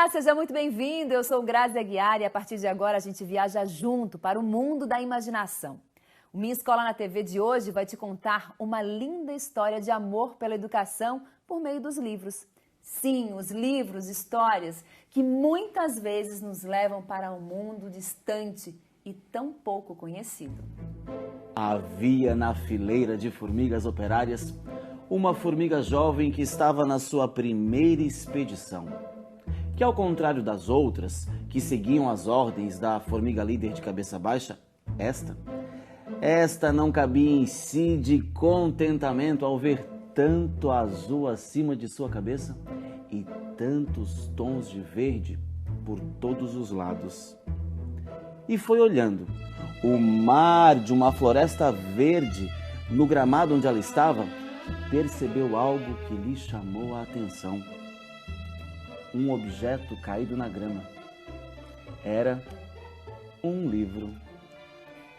Olá, seja muito bem-vindo. Eu sou Grazi Aguiar e a partir de agora a gente viaja junto para o mundo da imaginação. O Minha Escola na TV de hoje vai te contar uma linda história de amor pela educação por meio dos livros. Sim, os livros, histórias que muitas vezes nos levam para um mundo distante e tão pouco conhecido. Havia na fileira de formigas operárias uma formiga jovem que estava na sua primeira expedição. Que ao contrário das outras, que seguiam as ordens da formiga líder de cabeça baixa, esta não cabia em si de contentamento ao ver tanto azul acima de sua cabeça e tantos tons de verde por todos os lados. E foi olhando o mar de uma floresta verde no gramado onde ela estava, percebeu algo que lhe chamou a atenção. Um objeto caído na grama. Era um livro.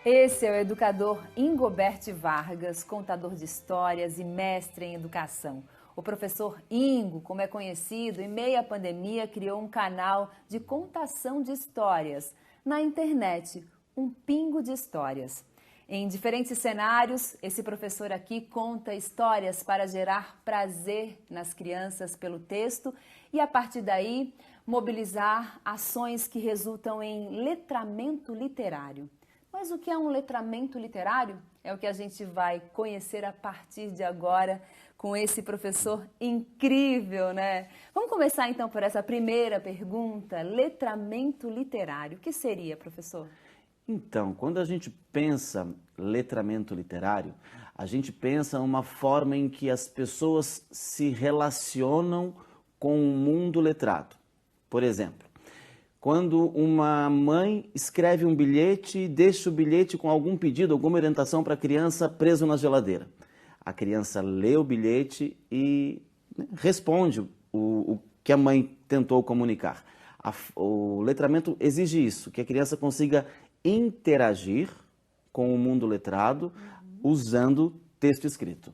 Esse é o educador Ingobert Vargas, contador de histórias e mestre em educação. O professor Ingo, como é conhecido, em meio à pandemia criou um canal de contação de histórias na internet, um pingo de histórias. Em diferentes cenários, esse professor aqui conta histórias para gerar prazer nas crianças pelo texto e, a partir daí, mobilizar ações que resultam em letramento literário. Mas o que é um letramento literário? É o que a gente vai conhecer a partir de agora com esse professor incrível, né? Vamos começar então por essa primeira pergunta, letramento literário. O que seria, professor? Então, quando a gente pensa letramento literário, a gente pensa uma forma em que as pessoas se relacionam com o mundo letrado. Por exemplo, quando uma mãe escreve um bilhete e deixa o bilhete com algum pedido, alguma orientação para a criança preso na geladeira. A criança lê o bilhete e responde o que a mãe tentou comunicar. O letramento exige isso, que a criança consiga interagir com o mundo letrado usando texto escrito.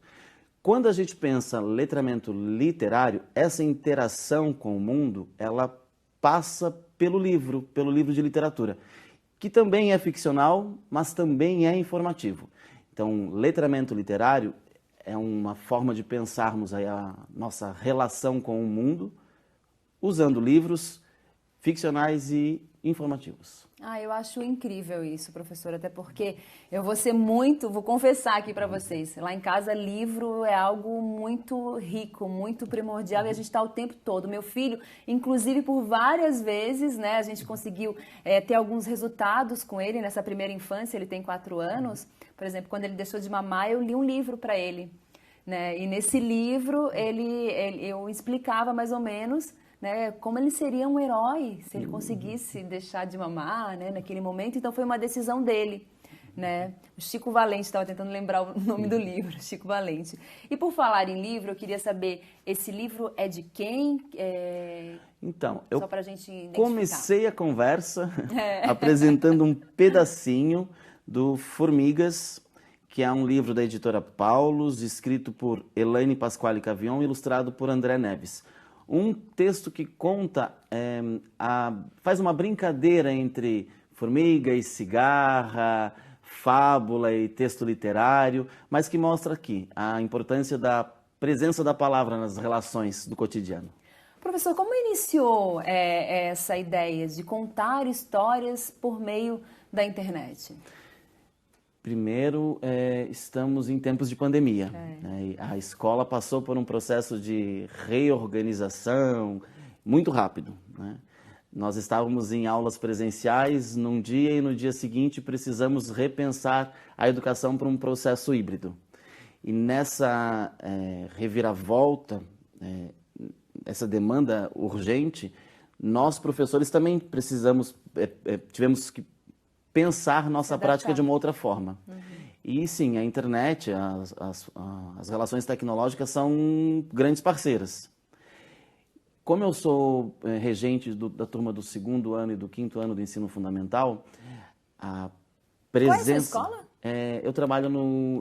Quando a gente pensa letramento literário, essa interação com o mundo, ela passa pelo livro de literatura, que também é ficcional, mas também é informativo. Então, letramento literário é uma forma de pensarmos aí a nossa relação com o mundo, usando livros ficcionais e informativos. Eu acho incrível isso, professor, até porque eu vou confessar aqui para vocês, lá em casa livro é algo muito rico, muito primordial e a gente está o tempo todo. Meu filho, inclusive por várias vezes, né, a gente conseguiu ter alguns resultados com ele nessa primeira infância, ele tem 4 anos, por exemplo, quando ele deixou de mamar, eu li um livro para ele, né, e nesse livro eu explicava mais ou menos, né, como ele seria um herói se ele conseguisse deixar de mamar, né, naquele momento. Então foi uma decisão dele, né? O Chico Valente, estava tentando lembrar o nome do livro, Chico Valente. E por falar em livro, eu queria saber, esse livro é de quem? Então, só pra gente identificar. Comecei a conversa apresentando um pedacinho do Formigas, que é um livro da editora Paulus, escrito por Elaine Pasquale Cavion, ilustrado por André Neves. Um texto que conta, faz uma brincadeira entre formiga e cigarra, fábula e texto literário, mas que mostra aqui a importância da presença da palavra nas relações do cotidiano. Professor, como iniciou essa ideia de contar histórias por meio da internet? Primeiro, estamos em tempos de pandemia. A escola passou por um processo de reorganização muito rápido, né? Nós estávamos em aulas presenciais num dia e no dia seguinte precisamos repensar a educação para um processo híbrido. E nessa reviravolta, essa demanda urgente, nós professores também tivemos que pensar nossa prática de uma outra forma. E sim, a internet, as relações tecnológicas são grandes parceiras. Como eu sou regente da turma do 2º ano e do 5º ano do ensino fundamental, a presença... Qual é a sua escola? Eu trabalho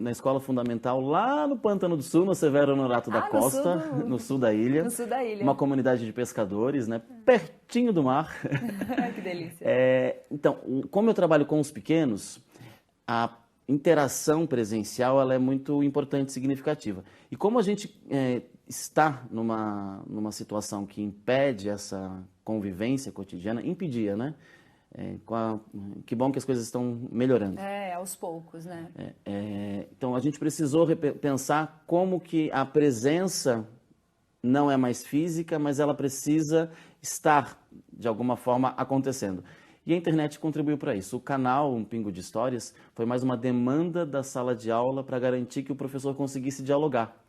na escola fundamental lá no Pântano do Sul, no Severo Honorato da Costa, no sul da ilha. No sul da ilha. Uma comunidade de pescadores, né? Pertinho do mar. Que delícia. Então, como eu trabalho com os pequenos, a interação presencial ela é muito importante e significativa. E como a gente está numa situação que impede essa convivência cotidiana, impedia, né? Que bom que as coisas estão melhorando. Aos poucos, né? Então, a gente precisou pensar como que a presença não é mais física, mas ela precisa estar, de alguma forma, acontecendo. E a internet contribuiu para isso. O canal Um Pingo de Histórias foi mais uma demanda da sala de aula para garantir que o professor conseguisse dialogar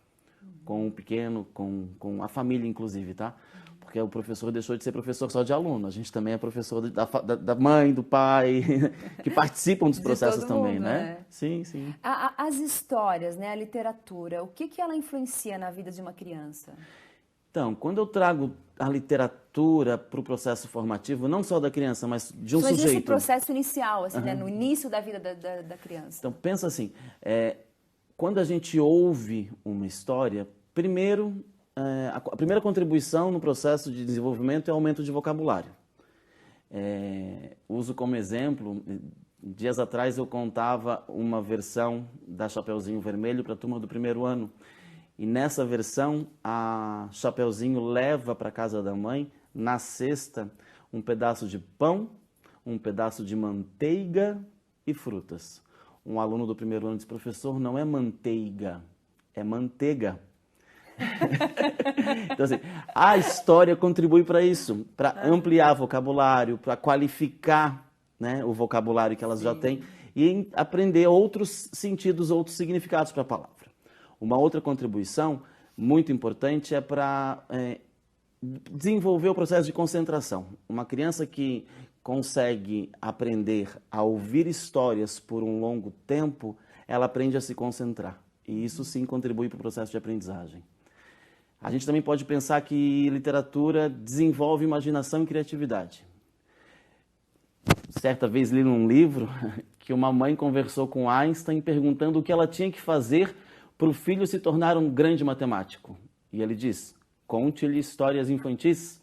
com o pequeno, com a família, inclusive, tá? Porque o professor deixou de ser professor só de aluno. A gente também é professor da mãe, do pai, que participam dos processos também, mundo, né? Sim, sim. As histórias, né? A literatura, o que ela influencia na vida de uma criança? Então, quando eu trago a literatura para o processo formativo, não só da criança, mas de um sujeito... Mas esse processo inicial, assim, né? No início da vida da criança. Então, pensa assim, quando a gente ouve uma história, primeiro... A primeira contribuição no processo de desenvolvimento é o aumento de vocabulário. Uso como exemplo, dias atrás eu contava uma versão da Chapeuzinho Vermelho para a turma do primeiro ano. E nessa versão, a Chapeuzinho leva para a casa da mãe, na cesta, um pedaço de pão, um pedaço de manteiga e frutas. Um aluno do primeiro ano disse, professor, não é manteiga, é manteiga. Então, assim, a história contribui para isso, para ampliar vocabulário, para qualificar, né, o vocabulário que elas já têm e aprender outros sentidos, outros significados para a palavra. Uma outra contribuição muito importante é para desenvolver o processo de concentração. Uma criança que consegue aprender a ouvir histórias por um longo tempo, ela aprende a se concentrar. E isso sim contribui para o processo de aprendizagem. A gente também pode pensar que literatura desenvolve imaginação e criatividade. Certa vez li num livro que uma mãe conversou com Einstein perguntando o que ela tinha que fazer para o filho se tornar um grande matemático. E ele diz, conte-lhe histórias infantis.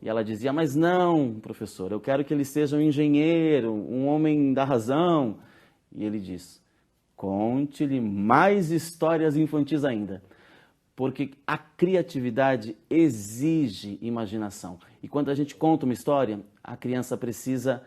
E ela dizia, mas não, professor, eu quero que ele seja um engenheiro, um homem da razão. E ele diz, conte-lhe mais histórias infantis ainda. Porque a criatividade exige imaginação. E quando a gente conta uma história, a criança precisa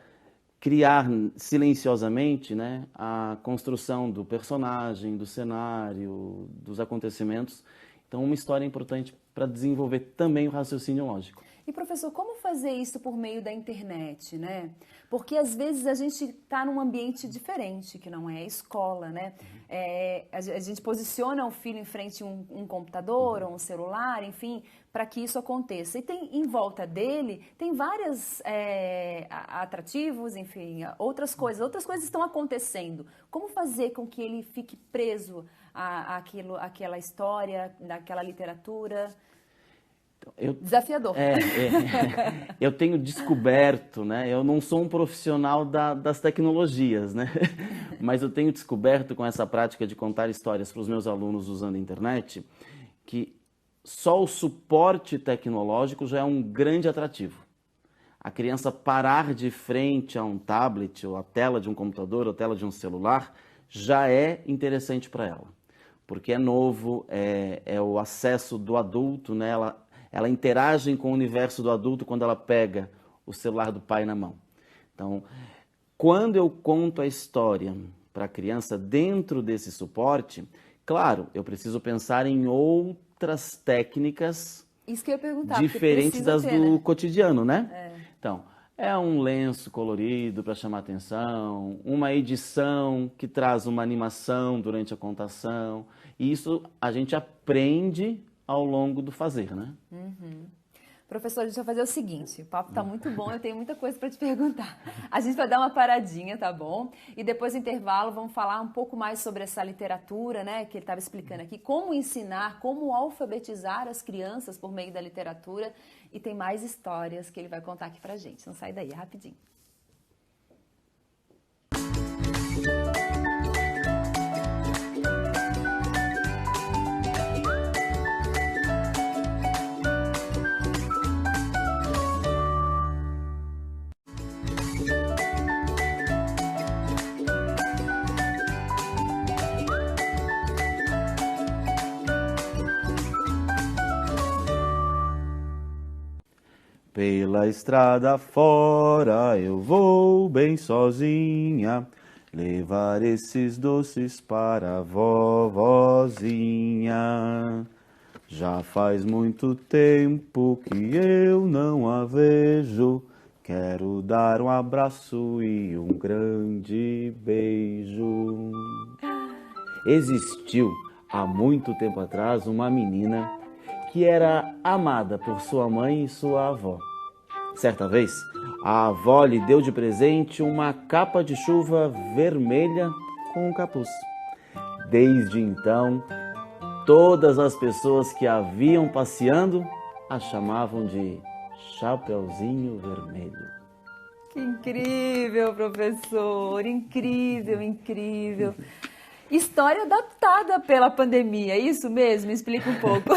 criar silenciosamente, né, a construção do personagem, do cenário, dos acontecimentos. Então, uma história é importante para desenvolver também o raciocínio lógico. E, professor, como fazer isso por meio da internet, né? Porque, às vezes, a gente está num ambiente diferente, que não é a escola, né? A gente posiciona o filho em frente a um computador ou um celular, enfim, para que isso aconteça. E tem, em volta dele, tem vários atrativos, enfim, outras coisas estão acontecendo. Como fazer com que ele fique preso àquela história, daquela literatura? Desafiador. Eu tenho descoberto, né? Eu não sou um profissional das tecnologias, né? Mas eu tenho descoberto com essa prática de contar histórias para os meus alunos usando a internet, que só o suporte tecnológico já é um grande atrativo. A criança parar de frente a um tablet, ou a tela de um computador, ou a tela de um celular, já é interessante para ela. Porque é novo, é o acesso do adulto, né? Ela interage com o universo do adulto quando ela pega o celular do pai na mão. Então, quando eu conto a história para a criança dentro desse suporte, claro, eu preciso pensar em outras técnicas isso que eu ia perguntar, diferentes das do cotidiano, né? É. Então, é um lenço colorido para chamar atenção, uma edição que traz uma animação durante a contação. E isso a gente aprende ao longo do fazer, né? Uhum. Professor, a gente vai fazer o seguinte, o papo tá muito bom, eu tenho muita coisa para te perguntar. A gente vai dar uma paradinha, tá bom? E depois do intervalo vamos falar um pouco mais sobre essa literatura, né? Que ele estava explicando aqui, como ensinar, como alfabetizar as crianças por meio da literatura. E tem mais histórias que ele vai contar aqui pra gente. Não sai daí, é rapidinho. Pela estrada fora eu vou bem sozinha, levar esses doces para a vovozinha. Já faz muito tempo que eu não a vejo, quero dar um abraço e um grande beijo. Existiu há muito tempo atrás uma menina que era amada por sua mãe e sua avó. Certa vez, a avó lhe deu de presente uma capa de chuva vermelha com um capuz. Desde então, todas as pessoas que a viam passeando a chamavam de Chapeuzinho Vermelho. Que incrível, professor! Incrível, incrível. História adaptada pela pandemia, é isso mesmo? Me explica um pouco.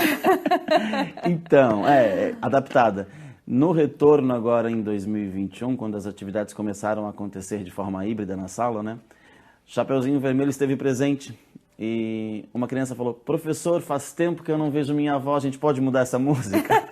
Então, adaptada. No retorno agora em 2021, quando as atividades começaram a acontecer de forma híbrida na sala, né? Chapeuzinho Vermelho esteve presente e uma criança falou: professor, faz tempo que eu não vejo minha avó, a gente pode mudar essa música?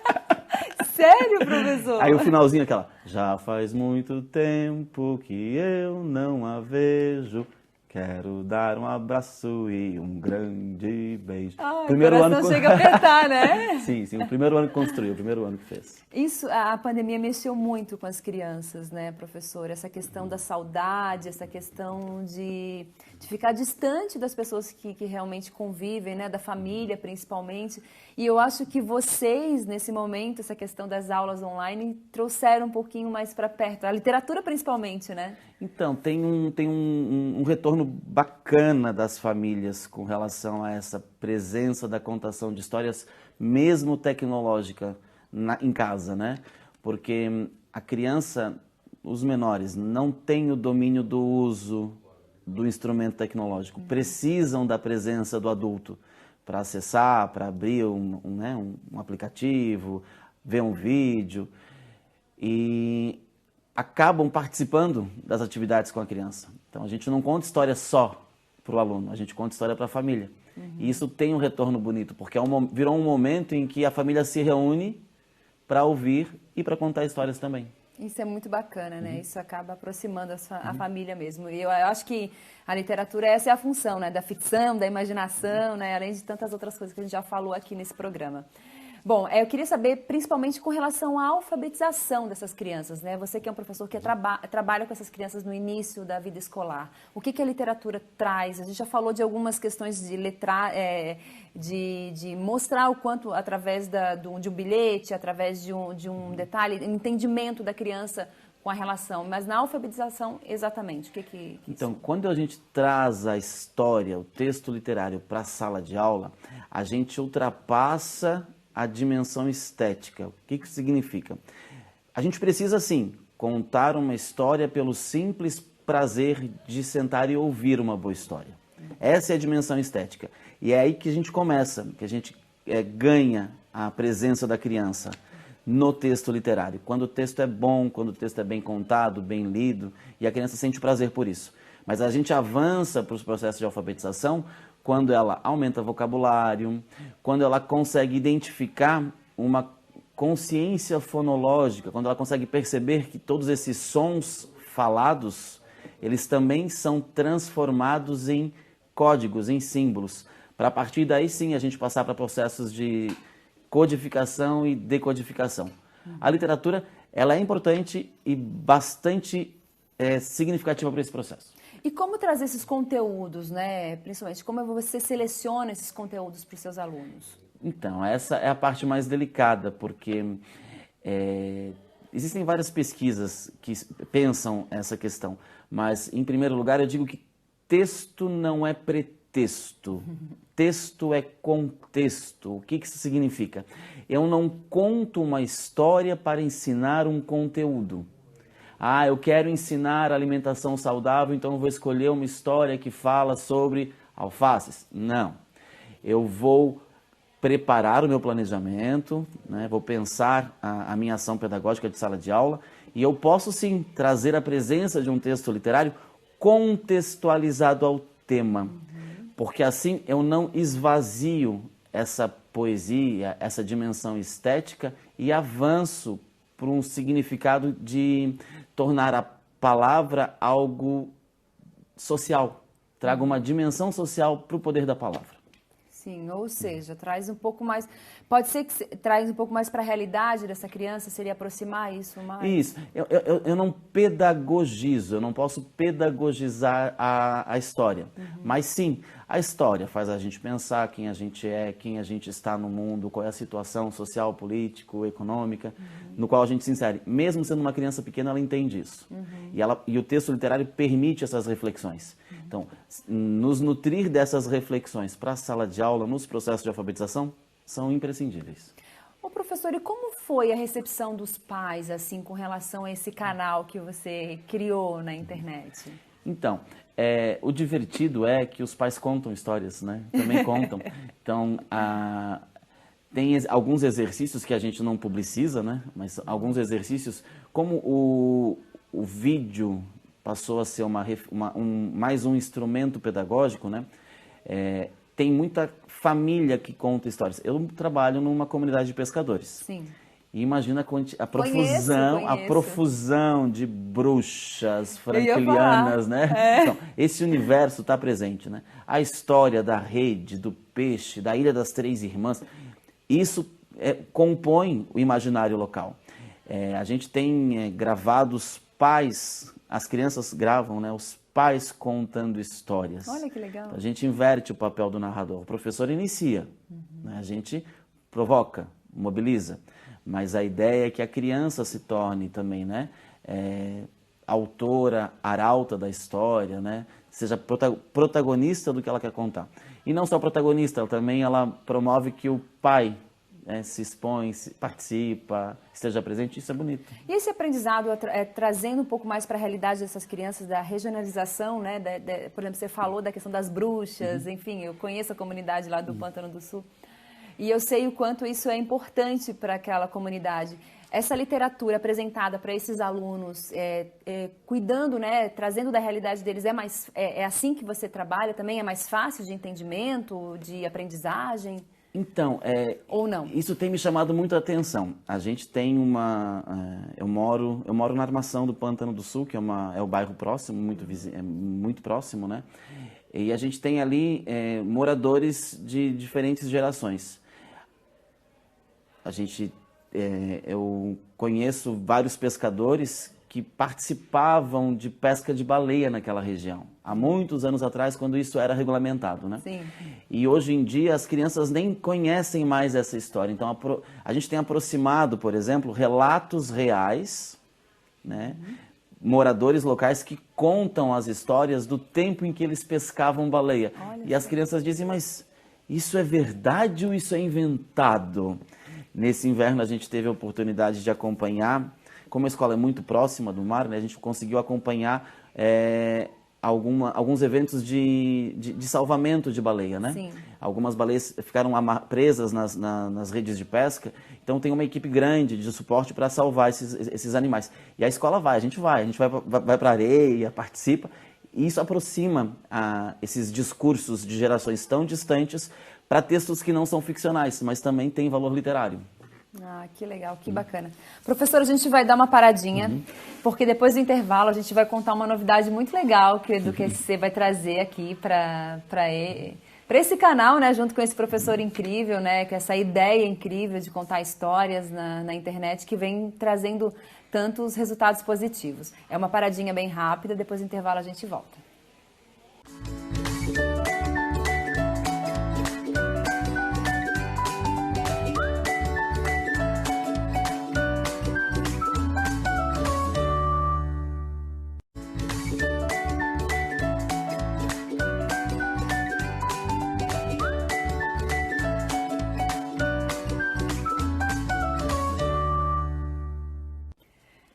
Sério, professor? Aí o finalzinho aquela: já faz muito tempo que eu não a vejo, quero dar um abraço e um grande beijo. Ai, primeiro o coração ano chega a apertar, né? Sim, o primeiro ano que construiu, o primeiro ano que fez. Isso, a pandemia mexeu muito com as crianças, né, professor? Essa questão da saudade, essa questão de ficar distante das pessoas que realmente convivem, né, da família principalmente. E eu acho que vocês, nesse momento, essa questão das aulas online, trouxeram um pouquinho mais para perto, a literatura principalmente, né? Então, tem um retorno bacana das famílias com relação a essa presença da contação de histórias, mesmo tecnológica, em casa, né? Porque a criança, os menores, não têm o domínio do uso do instrumento tecnológico, precisam da presença do adulto para acessar, para abrir um aplicativo, ver um vídeo, e acabam participando das atividades com a criança. Então a gente não conta história só para o aluno, a gente conta história para a família. E isso tem um retorno bonito, porque virou um momento em que a família se reúne para ouvir e para contar histórias também. Isso é muito bacana, né? Isso acaba aproximando a família mesmo. E eu acho que a literatura, essa é a função, né? Da ficção, da imaginação, né? Além de tantas outras coisas que a gente já falou aqui nesse programa. Bom, eu queria saber, principalmente com relação à alfabetização dessas crianças, né? Você que é um professor que trabalha com essas crianças no início da vida escolar. O que a literatura traz? A gente já falou de algumas questões de de mostrar o quanto, através de um bilhete, através de um detalhe, entendimento da criança com a relação. Mas na alfabetização, exatamente, o que Então, quando a gente traz a história, o texto literário para a sala de aula, a gente ultrapassa a dimensão estética. O que isso significa? A gente precisa, sim, contar uma história pelo simples prazer de sentar e ouvir uma boa história. Essa é a dimensão estética. E é aí que a gente começa, que a gente ganha a presença da criança no texto literário. Quando o texto é bom, quando o texto é bem contado, bem lido, e a criança sente prazer por isso. Mas a gente avança para os processos de alfabetização quando ela aumenta vocabulário, quando ela consegue identificar uma consciência fonológica, quando ela consegue perceber que todos esses sons falados, eles também são transformados em códigos, em símbolos, para a partir daí sim a gente passar para processos de codificação e decodificação. A literatura, ela é importante e bastante significativa para esse processo. E como trazer esses conteúdos, né? Principalmente, como você seleciona esses conteúdos para os seus alunos? Então, essa é a parte mais delicada, porque existem várias pesquisas que pensam essa questão, mas, em primeiro lugar, eu digo que texto não é pretexto, texto é contexto. O que isso significa? Eu não conto uma história para ensinar um conteúdo. Ah, eu quero ensinar alimentação saudável, então eu vou escolher uma história que fala sobre alfaces. Não. Eu vou preparar o meu planejamento, né? Vou pensar a minha ação pedagógica de sala de aula e eu posso sim trazer a presença de um texto literário contextualizado ao tema, porque assim eu não esvazio essa poesia, essa dimensão estética e avanço por um significado de tornar a palavra algo social, traga uma dimensão social para o poder da palavra. Sim, ou seja, traz um pouco mais, pode ser que traz um pouco mais para a realidade dessa criança, seria aproximar isso mais? Isso, eu não pedagogizo, eu não posso pedagogizar a história, mas sim, a história faz a gente pensar quem a gente é, quem a gente está no mundo, qual é a situação social, político, econômica, no qual a gente se insere. Mesmo sendo uma criança pequena, ela entende isso. E o texto literário permite essas reflexões. Então, nos nutrir dessas reflexões para a sala de aula, nos processos de alfabetização, são imprescindíveis. Ô professor, e como foi a recepção dos pais, assim, com relação a esse canal que você criou na internet? Então, o divertido é que os pais contam histórias, né? Também contam. Então, tem alguns exercícios que a gente não publiciza, né? Mas alguns exercícios, como o vídeo passou a ser mais um instrumento pedagógico, né? Tem muita família que conta histórias. Eu trabalho numa comunidade de pescadores. Sim. E imagina a profusão de bruxas franklianas, né? Então, esse universo está presente, né? A história da rede, do peixe, da Ilha das Três Irmãs, isso compõe o imaginário local. A gente tem gravados pais, as crianças gravam, né? Os pais contando histórias. Olha que legal. Então, a gente inverte o papel do narrador. O professor inicia, né? A gente provoca, mobiliza. Mas a ideia é que a criança se torne também, né, autora, arauta da história, né, seja protagonista do que ela quer contar. E não só protagonista, ela promove que o pai se expõe, participa, esteja presente, isso é bonito. E esse aprendizado trazendo um pouco mais para a realidade dessas crianças, da regionalização, né, por exemplo, você falou da questão das bruxas, enfim, eu conheço a comunidade lá do Pântano do Sul. E eu sei o quanto isso é importante para aquela comunidade. Essa literatura apresentada para esses alunos, cuidando, né, trazendo da realidade deles, é assim que você trabalha também? É mais fácil de entendimento, de aprendizagem? Então, ou não? Isso tem me chamado muito a atenção. A gente tem eu moro na Armação do Pântano do Sul, que é o bairro próximo, muito próximo, né? E a gente tem ali moradores de diferentes gerações. Eu conheço vários pescadores que participavam de pesca de baleia naquela região, há muitos anos atrás, quando isso era regulamentado, né? Sim. E hoje em dia as crianças nem conhecem mais essa história. Então a gente tem aproximado, por exemplo, relatos reais, né? Moradores locais que contam as histórias do tempo em que eles pescavam baleia. E as crianças dizem, mas isso é verdade ou isso é inventado? Nesse inverno a gente teve a oportunidade de acompanhar, como a escola é muito próxima do mar, né, a gente conseguiu acompanhar alguns eventos de salvamento de baleia, né? Sim. Algumas baleias ficaram presas nas redes de pesca, então tem uma equipe grande de suporte para salvar esses animais. E a escola vai para a areia, participa, e isso aproxima esses discursos de gerações tão distantes para textos que não são ficcionais, mas também têm valor literário. Ah, que legal, que bacana. Professor, a gente vai dar uma paradinha, porque depois do intervalo a gente vai contar uma novidade muito legal do que você vai trazer aqui para esse canal, né, junto com esse professor incrível, né, com essa ideia incrível de contar histórias na internet que vem trazendo tantos resultados positivos. É uma paradinha bem rápida, depois do intervalo a gente volta.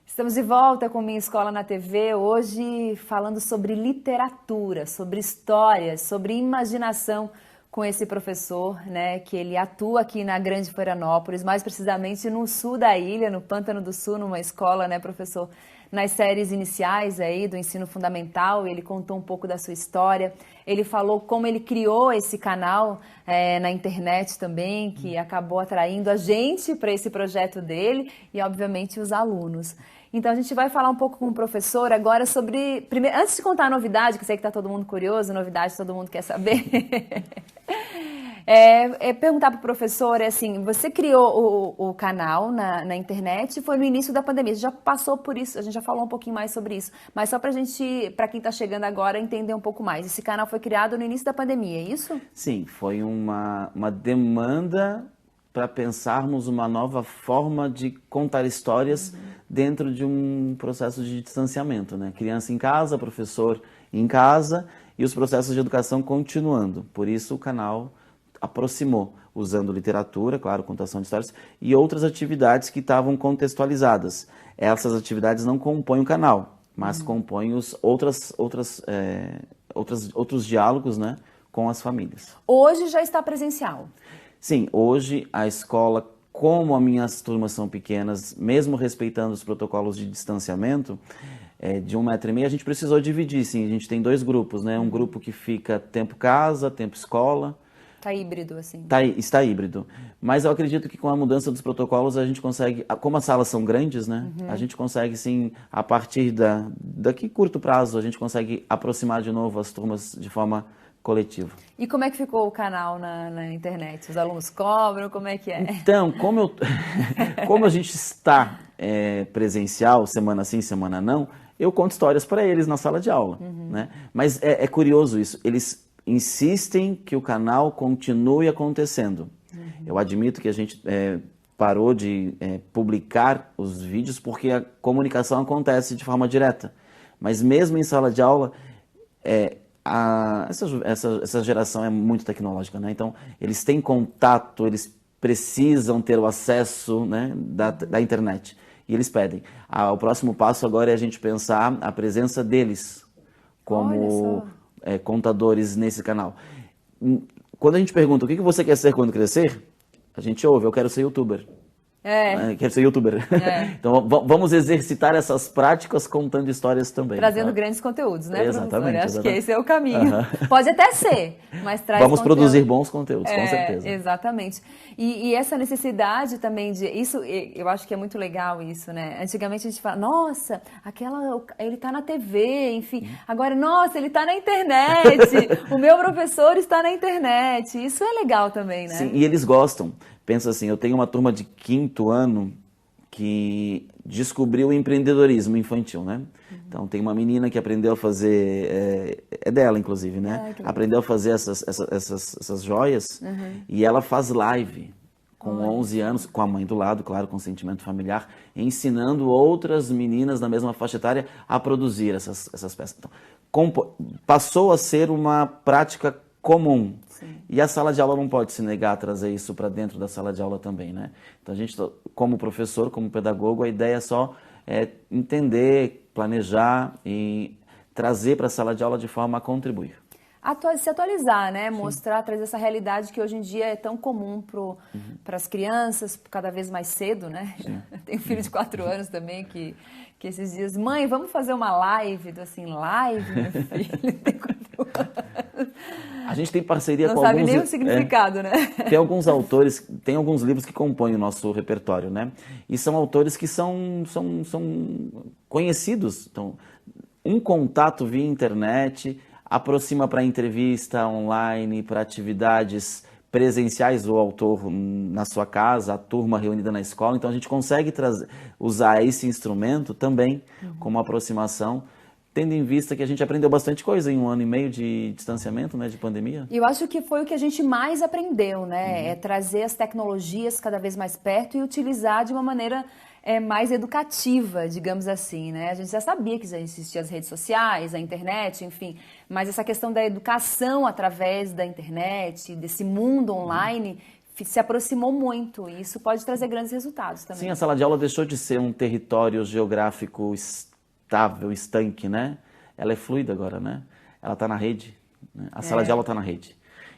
Estamos de volta com Minha Escola na TV, hoje falando sobre literatura, sobre histórias, sobre imaginação, com esse professor, né, que ele atua aqui na Grande Florianópolis, mais precisamente no sul da ilha, no Pântano do Sul, numa escola, né, professor, nas séries iniciais aí do ensino fundamental. Ele contou um pouco da sua história, ele falou como ele criou esse canal na internet também, que acabou atraindo a gente para esse projeto dele e, obviamente, os alunos. Então, a gente vai falar um pouco com o professor agora sobre... Primeiro, antes de contar a novidade, que eu sei que está todo mundo curioso, novidade todo mundo quer saber... perguntar para o professor, assim, você criou o canal na internet, foi no início da pandemia, você já passou por isso, a gente já falou um pouquinho mais sobre isso, mas só para quem está chegando agora, entender um pouco mais. Esse canal foi criado no início da pandemia, é isso? Sim, foi uma demanda para pensarmos uma nova forma de contar histórias dentro de um processo de distanciamento, né? Criança em casa, professor em casa e os processos de educação continuando. Por isso o canal aproximou, usando literatura, claro, contação de histórias, e outras atividades que estavam contextualizadas. Essas atividades não compõem o canal, mas compõem outros diálogos, né, com as famílias. Hoje já está presencial? Sim, hoje a escola, como as minhas turmas são pequenas, mesmo respeitando os protocolos de distanciamento, de 1,5 metro, a gente precisou dividir, sim. A gente tem 2 grupos, né? Um grupo que fica tempo casa, tempo escola. Está híbrido, assim. Está híbrido. Mas eu acredito que com a mudança dos protocolos a gente consegue, como as salas são grandes, né? A gente consegue, sim, a partir daqui curto prazo, a gente consegue aproximar de novo as turmas de forma coletiva. E como é que ficou o canal na internet? Os alunos cobram? Como é que é? Então, como a gente está presencial, semana sim, semana não, eu conto histórias para eles na sala de aula, né? Mas é curioso isso, eles insistem que o canal continue acontecendo. Eu admito que a gente parou de publicar os vídeos porque a comunicação acontece de forma direta. Mas mesmo em sala de aula, essa geração é muito tecnológica, né? Então, eles têm contato, eles precisam ter o acesso, né, da internet. E eles pedem. O próximo passo agora é a gente pensar a presença deles como contadores nesse canal. Quando a gente pergunta o que você quer ser quando crescer, a gente ouve, eu quero ser youtuber. Quero ser youtuber. Então vamos exercitar essas práticas contando histórias também. Trazendo grandes conteúdos, né, professor? Exatamente. Acho que esse é o caminho. Pode até ser, mas traz Vamos produzir bons conteúdos, com certeza. Exatamente. E essa necessidade também isso, eu acho que é muito legal isso, né? Antigamente a gente fala, nossa, ele está na TV, enfim. Agora, nossa, ele está na internet. O meu professor está na internet. Isso é legal também, né? Sim, e eles gostam. Pensa assim, eu tenho uma turma de 5º ano que descobriu o empreendedorismo infantil, né? Então tem uma menina que aprendeu a fazer, é dela inclusive, né? Aprendeu a fazer essas joias e ela faz live com 11 anos, com a mãe do lado, claro, com sentimento familiar, ensinando outras meninas da mesma faixa etária a produzir essas peças. Então, passou a ser uma prática comum. Sim. E a sala de aula não pode se negar a trazer isso para dentro da sala de aula também, né? Então a gente, como professor, como pedagogo, a ideia é só entender, planejar e trazer para a sala de aula de forma a contribuir. Se atualizar, né? Mostrar, trazer essa realidade que hoje em dia é tão comum para as crianças, cada vez mais cedo, né? Tenho um filho de 4 anos também que esses dias, mãe, vamos fazer uma live? Eu assim, live, meu filho, tem 4 anos. A gente tem parceria com alguns... Não sabe nem o significado, né? Tem alguns autores, tem alguns livros que compõem o nosso repertório, né? E são autores que são conhecidos. Então, um contato via internet aproxima para entrevista online, para atividades presenciais, o autor na sua casa, a turma reunida na escola. Então, a gente consegue usar esse instrumento também como aproximação, tendo em vista que a gente aprendeu bastante coisa em 1 ano e meio de distanciamento, né, de pandemia. Eu acho que foi o que a gente mais aprendeu, né? É trazer as tecnologias cada vez mais perto e utilizar de uma maneira mais educativa, digamos assim, né? A gente já sabia que já existiam as redes sociais, a internet, enfim, mas essa questão da educação através da internet, desse mundo online, se aproximou muito e isso pode trazer grandes resultados também. Sim, a sala de aula deixou de ser um território geográfico estável, estanque, né? Ela é fluida agora, né? Ela está na rede, né? A sala de aula está na rede.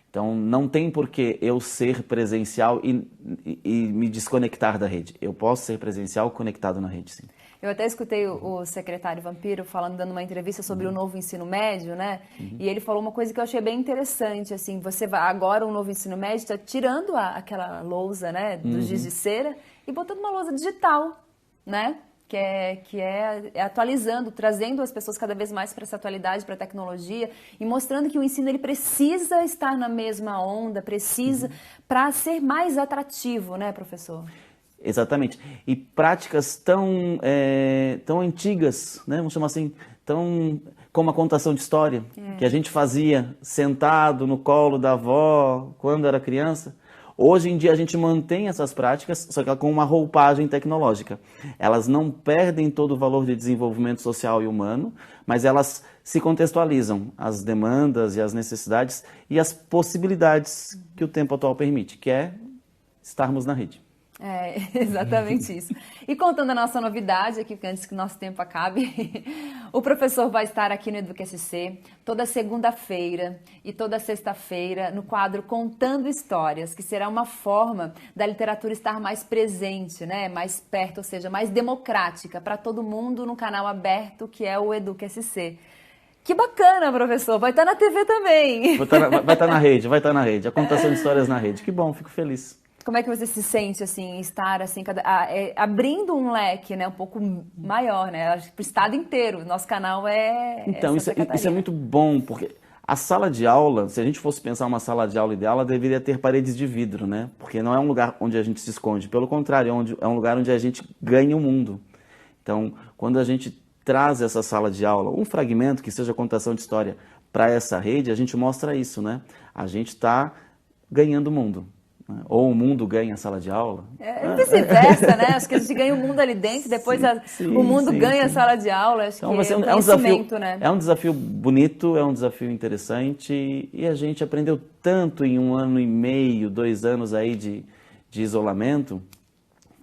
Então, não tem por que eu ser presencial e me desconectar da rede. Eu posso ser presencial conectado na rede, sim. Eu até escutei o secretário Vampiro dando uma entrevista sobre o novo ensino médio, né? E ele falou uma coisa que eu achei bem interessante, assim, você vai agora o novo ensino médio está tirando aquela lousa, né, do giz de cera e botando uma lousa digital, né? Que é atualizando, trazendo as pessoas cada vez mais para essa atualidade, para a tecnologia e mostrando que o ensino ele precisa estar na mesma onda, precisa para ser mais atrativo, né, professor? Exatamente. E práticas tão antigas, né? Vamos chamar assim, como a contação de história, que a gente fazia sentado no colo da avó quando era criança. Hoje em dia a gente mantém essas práticas, só que com uma roupagem tecnológica. Elas não perdem todo o valor de desenvolvimento social e humano, mas elas se contextualizam as demandas e as necessidades e as possibilidades que o tempo atual permite, que é estarmos na rede. É, exatamente isso. E contando a nossa novidade aqui, antes que o nosso tempo acabe, o professor vai estar aqui no EducaSC toda segunda-feira e toda sexta-feira no quadro Contando Histórias, que será uma forma da literatura estar mais presente, né? Mais perto, ou seja, mais democrática para todo mundo no canal aberto que é o EducaSC. Que bacana, professor. Vai estar na TV também. Vai estar na rede, vai estar na rede. A contação de histórias na rede. Que bom, fico feliz. Como é que você se sente, assim, estar, assim, abrindo um leque, né, um pouco maior, né, para o estado inteiro. Nosso canal Então, isso é muito bom, porque a sala de aula, se a gente fosse pensar uma sala de aula ideal, ela deveria ter paredes de vidro, né? Porque não é um lugar onde a gente se esconde, pelo contrário, é um lugar onde a gente ganha o mundo. Então, quando a gente traz essa sala de aula, um fragmento que seja contação de história para essa rede, a gente mostra isso, né? A gente está ganhando o mundo. Ou o mundo ganha a sala de aula. Vice-versa, né? Acho que a gente ganha o mundo ali dentro, depois o mundo ganha a sala de aula. Acho então, que é um desafio, né? É um desafio bonito, é um desafio interessante e a gente aprendeu tanto em 1 ano e meio, 2 anos aí de isolamento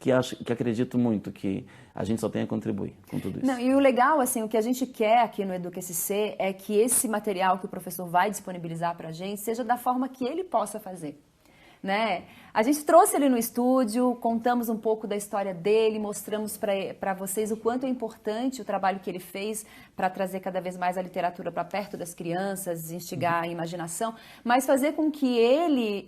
que acredito muito que a gente só tem a contribuir com tudo isso. Não, e o legal, assim, o que a gente quer aqui no EducaSC é que esse material que o professor vai disponibilizar para a gente seja da forma que ele possa fazer. Né? A gente trouxe ele no estúdio, contamos um pouco da história dele, mostramos para vocês o quanto é importante o trabalho que ele fez para trazer cada vez mais a literatura para perto das crianças, instigar a imaginação, mas fazer com que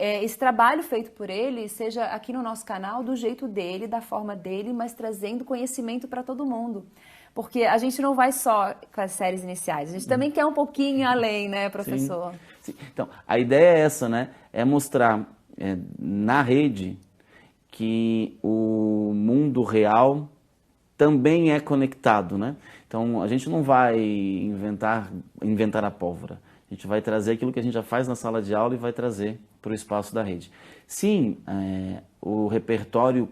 esse trabalho feito por ele seja aqui no nosso canal do jeito dele, da forma dele, mas trazendo conhecimento para todo mundo. Porque a gente não vai só com as séries iniciais, a gente também quer um pouquinho além, né, professor? Sim. Então, a ideia é essa, né? É mostrar na rede que o mundo real também é conectado, né? Então, a gente não vai inventar a pólvora. A gente vai trazer aquilo que a gente já faz na sala de aula e vai trazer para o espaço da rede. Sim, o repertório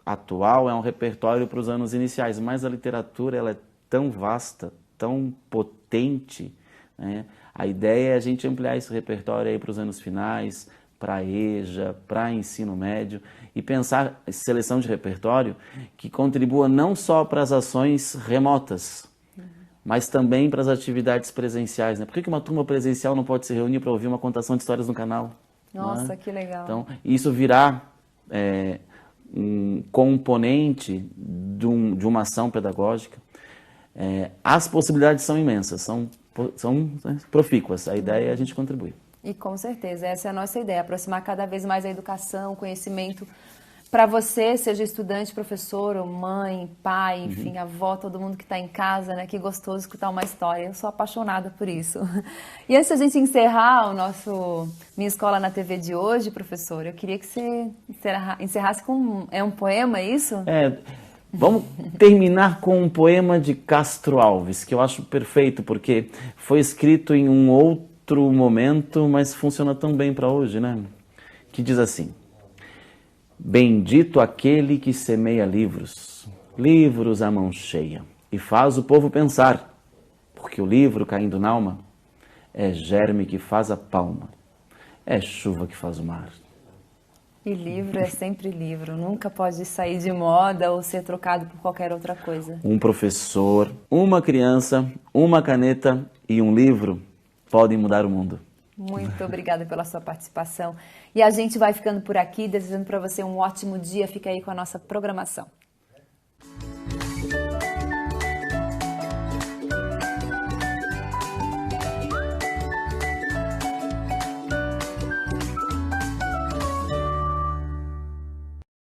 atual é um repertório para os anos iniciais, mas a literatura ela é tão vasta, tão potente, né? A ideia é a gente ampliar esse repertório aí para os anos finais, para a EJA, para ensino médio, e pensar em seleção de repertório que contribua não só para as ações remotas, mas também para as atividades presenciais, né? Por que uma turma presencial não pode se reunir para ouvir uma contação de histórias no canal? Nossa, né? Que legal. Então, isso virá um componente de uma ação pedagógica. As possibilidades são imensas, são profícuas. A ideia é a gente contribuir. E com certeza, essa é a nossa ideia, aproximar cada vez mais a educação, o conhecimento para você, seja estudante, professor, ou mãe, pai, enfim, avó, todo mundo que está em casa, né? Que gostoso escutar uma história. Eu sou apaixonada por isso. E antes da gente encerrar o nosso Minha Escola na TV de hoje, professor, eu queria que você encerrasse com um poema, é isso? Vamos terminar com um poema de Castro Alves, que eu acho perfeito, porque foi escrito em um outro momento, mas funciona tão bem para hoje, né? Que diz assim: bendito aquele que semeia livros, livros à mão cheia, e faz o povo pensar, porque o livro caindo na alma é germe que faz a palma, é chuva que faz o mar. E livro é sempre livro, nunca pode sair de moda ou ser trocado por qualquer outra coisa. Um professor, uma criança, uma caneta e um livro podem mudar o mundo. Muito obrigada pela sua participação. E a gente vai ficando por aqui, desejando para você um ótimo dia. Fica aí com a nossa programação.